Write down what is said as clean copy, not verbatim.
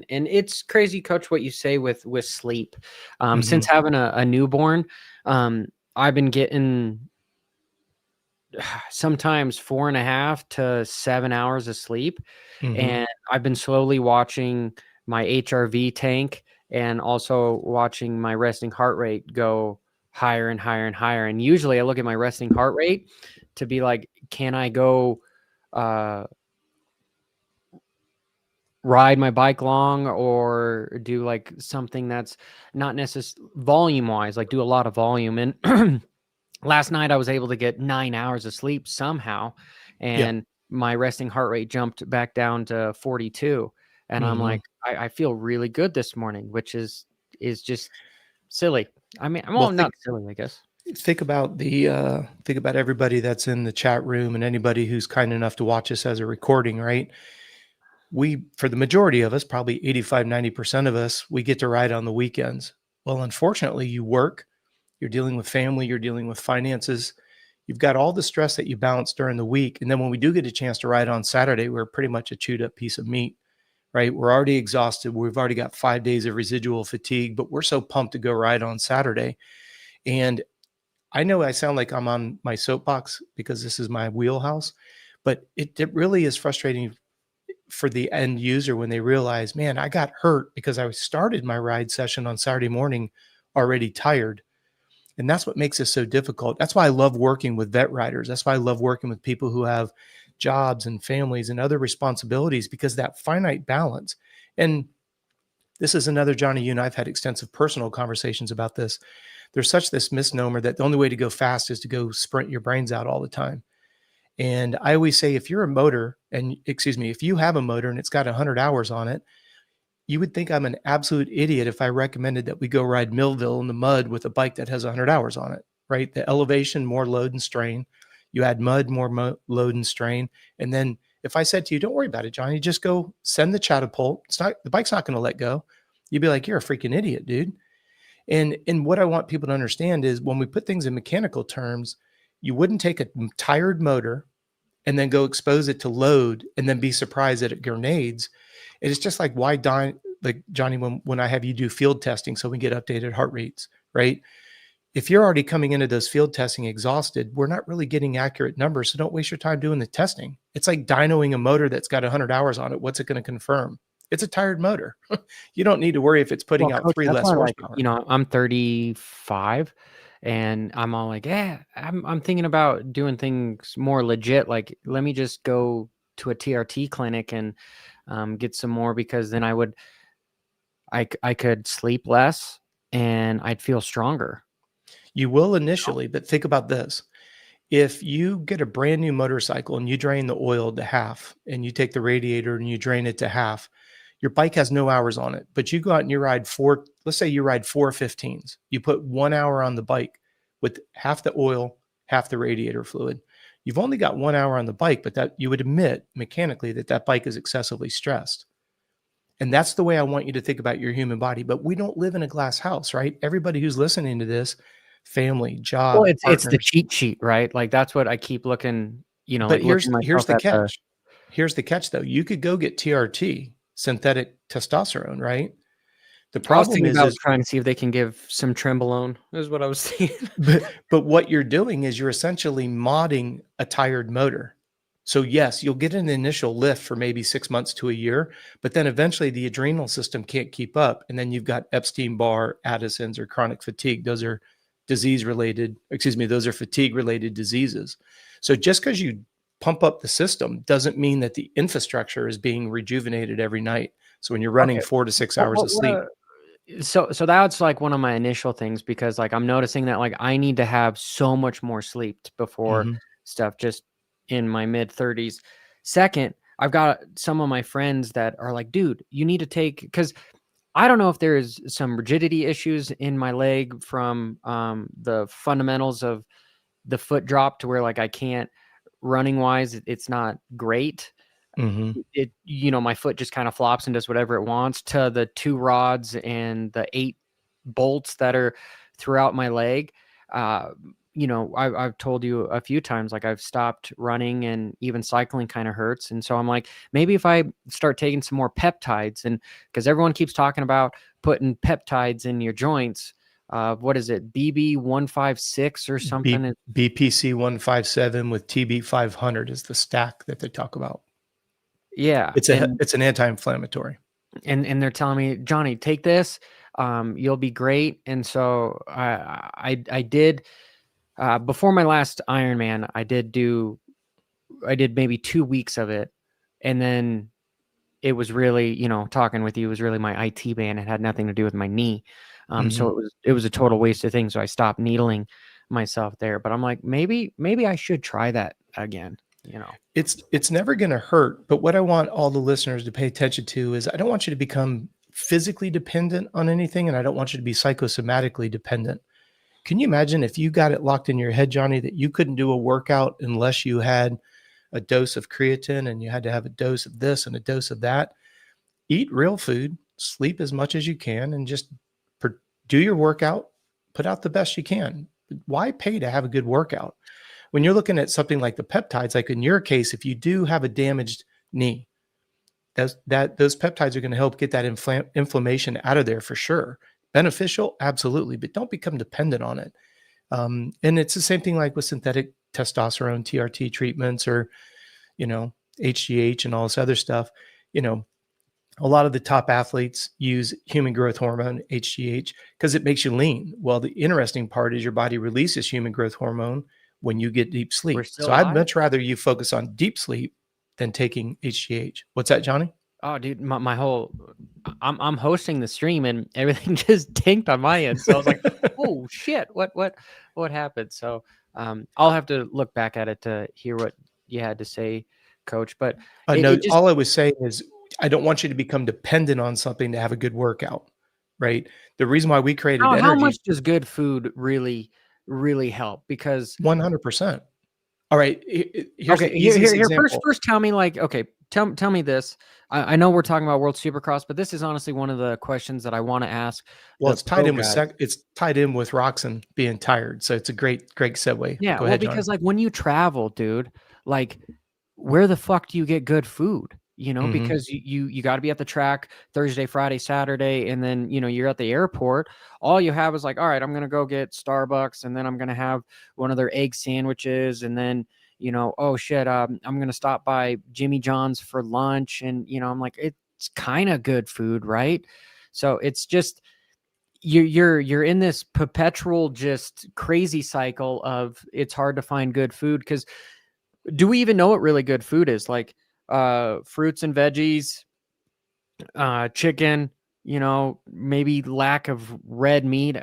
And it's crazy, Coach, what you say with sleep. Since Hmm. having a newborn, I've been getting sometimes 4.5 to 7 hours of sleep. Hmm. And I've been slowly watching my HRV tank and also watching my resting heart rate go higher and higher and higher. And usually I look at my resting heart rate to be like, can I go uh, ride my bike long or do like something that's not necessarily volume wise, like do a lot of volume. And last night I was able to get 9 hours of sleep somehow, Yeah. and my resting heart rate jumped back down to 42. And I'm Hmm. like, I feel really good this morning, which is just silly. I mean, Well, well, not silly, I guess. think about everybody that's in the chat room and anybody who's kind enough to watch us as a recording, right? We, for the majority of us, probably 85, 90% of us, we get to ride on the weekends. Well, unfortunately, you work, you're dealing with family, you're dealing with finances, you've got all the stress that you balance during the week. And then when we do get a chance to ride on Saturday, we're pretty much a chewed up piece of meat, right? We're already exhausted. We've already got 5 days of residual fatigue, but we're so pumped to go ride on Saturday. And I know I sound like I'm on my soapbox because this is my wheelhouse, but it really is frustrating for the end user when they realize, man, I got hurt because I started my ride session on Saturday morning already tired. And that's what makes this so difficult. That's why I love working with vet riders. That's why I love working with people who have jobs and families and other responsibilities, because that finite balance. And this is another, Johnny, you and I've had extensive personal conversations about this. There's such this misnomer that the only way to go fast is to go sprint your brains out all the time. And I always say, if you're a motor and excuse me, if you have a motor and it's got 100 hours on it, you would think I'm an absolute idiot if I recommended that we go ride Millville in the mud with a bike that has 100 hours on it, right? The elevation, more load and strain. You add mud, more load and strain. And then if I said to you, don't worry about it, Johnny, just go send the catapult. It's not, the bike's not going to let go. You'd be like, you're a freaking idiot, dude. And what I want people to understand is when we put things in mechanical terms, you wouldn't take a tired motor and then go expose it to load and then be surprised that it grenades. And it's just like why like Johnny, when I have you do field testing so we get updated heart rates, right? If you're already coming into those field testing exhausted, we're not really getting accurate numbers. So don't waste your time doing the testing. It's like dynoing a motor that's got 100 hours on it. What's it going to confirm? It's a tired motor. You don't need to worry if it's putting Well, out Coach, three that's less why, like, horsepower. I'm 35, and I'm all like, yeah, I'm thinking about doing things more legit. Like, let me just go to a TRT clinic and get some more, because then I could sleep less and I'd feel stronger. You will initially, but think about this. If you get a brand new motorcycle and you drain the oil to half and you take the radiator and you drain it to half, your bike has no hours on it, but you go out and you ride four, let's say you ride 4 15s. You put 1 hour on the bike with half the oil, half the radiator fluid. You've only got 1 hour on the bike, but that you would admit mechanically that that bike is excessively stressed. And that's the way I want you to think about your human body. But we don't live in a glass house, right? Everybody who's listening to this, family, Well, job, it's the partners. cheat sheet, right? Like, that's what I keep looking, But like looking here's myself the at the. catch. Here's the catch though. You could go get TRT, synthetic testosterone, right? The I was problem thinking about is trying to see if they can give some trenbolone, is what I was thinking. but what you're doing is you're essentially modding a tired motor. So yes, you'll get an initial lift for maybe 6 months to a year, but then eventually the adrenal system can't keep up. And then you've got Epstein-Barr, Addison's, or chronic fatigue. Those are those are fatigue related diseases. So just because you pump up the system doesn't mean that the infrastructure is being rejuvenated every night. So when you're running Okay. 4 to 6 hours of sleep. So that's like one of my initial things, because like I'm noticing that like I need to have so much more sleep before Mhm. stuff, just in my mid 30s. Second, I've got some of my friends that are like, dude, you need to take, because I don't know if there's some rigidity issues in my leg from the fundamentals of the foot drop, to where like I can't, running wise, it's not great. Mhm. My foot just kind of flops and does whatever it wants, to the 2 rods and the 8 bolts that are throughout my leg. you know, I've told you a few times, like I've stopped running and even cycling kind of hurts. And so I'm like, maybe if I start taking some more peptides, and because everyone keeps talking about putting peptides in your joints, what is it, BB156 or something? BPC 157 with TB 500 is the stack that they talk about. Yeah. It's an anti-inflammatory. And they're telling me, Johnny, take this, you'll be great. And so I did, before my last Ironman, I did maybe 2 weeks of it. And then it was really, you know, talking with you was really my IT band. It had nothing to do with my knee. So it was a total waste of things. So I stopped needling myself there, but I'm like, maybe I should try that again, you know. It's never going to hurt. But what I want all the listeners to pay attention to is I don't want you to become physically dependent on anything, and I don't want you to be psychosomatically dependent. Can you imagine if you got it locked in your head, Johnny, that you couldn't do a workout unless you had a dose of creatine and you had to have a dose of this and a dose of that? Eat real food, sleep as much as you can, and just do your workout, put out the best you can. Why pay to have a good workout? When you're looking at something like the peptides, like in your case, if you do have a damaged knee, those peptides are going to help get that inflammation out of there for sure. Beneficial, absolutely, but don't become dependent on it. And it's the same thing like with synthetic testosterone, TRT treatments, or, you know, HGH and all this other stuff. You know, a lot of the top athletes use human growth hormone, HGH, because it makes you lean. Well, the interesting part is your body releases human growth hormone when you get deep sleep. We're still So I'd live? much rather you focus on deep sleep than taking HGH. What's that, Johnny? Oh, dude, my whole, I'm hosting the stream and everything just tanked on my end. So I was like, oh shit, what happened? So I'll have to look back at it to hear what you had to say, Coach. But No, it just, all I was saying is I don't want you to become dependent on something to have a good workout, right? The reason why we created how energy, much does good food really help? Because 100%. All right, here's okay, the easiest here example. first tell me, like, okay, tell me this. I know we're talking about World Supercross, but this is honestly one of the questions that I want to ask Well, the it's tied pro in with guys. it's tied in with Roxon being tired, so it's a great segue. Yeah, Go well, ahead, Johnny. because like when you travel, dude, like where the fuck do you get good food? You know, Mhm. because you got to be at the track Thursday, Friday, Saturday, and then you know you're at the airport. All you have is like, all right, I'm gonna go get Starbucks, and then I'm gonna have one of their egg sandwiches, and then you know, oh shit, I'm gonna stop by Jimmy John's for lunch, and you know, I'm like, it's kind of good food, right? So it's just you're in this perpetual just crazy cycle of it's hard to find good food because do we even know what really good food is? Like fruits and veggies, chicken, you know, maybe lack of red meat.